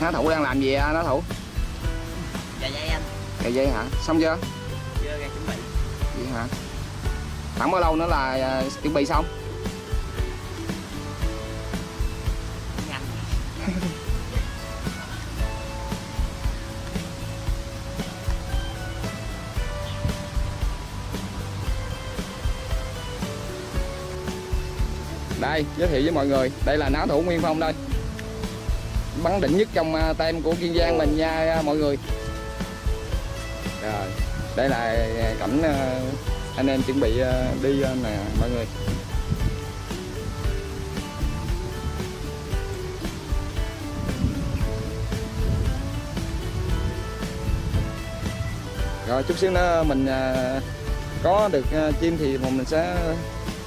Há Thủ đang làm gì Há Thủ? Dạ vậy anh. Cày dây hả? Xong chưa? Chưa, đang chuẩn bị. Vậy hả? Khoảng bao lâu nữa là chuẩn bị xong? Nhanh. Đây, giới thiệu với mọi người, đây là Há Thủ Nguyên Phong đây. Bắn đỉnh nhất trong tem của Kiên Giang mình nha mọi người. Rồi, đây là cảnh anh em chuẩn bị đi nè mọi người. Rồi chút xíu nữa mình có được chim thì mình sẽ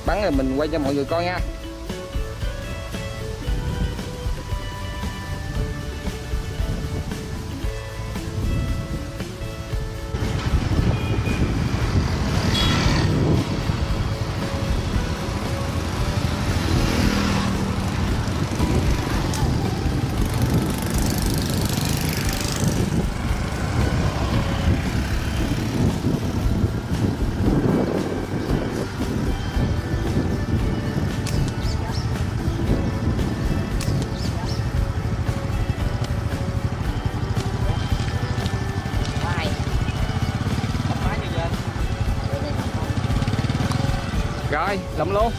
bắn rồi mình quay cho mọi người coi nha. Rồi, lụm luôn.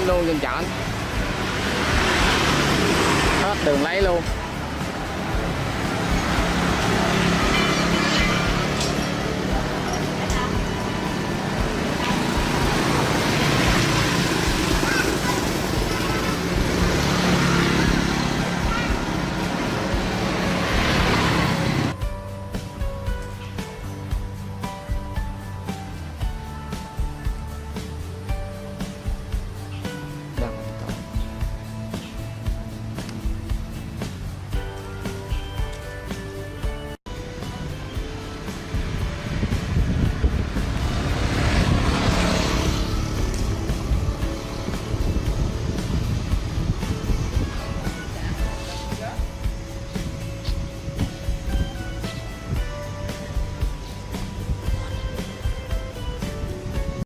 luôn dừng chợ hết đường lấy luôn.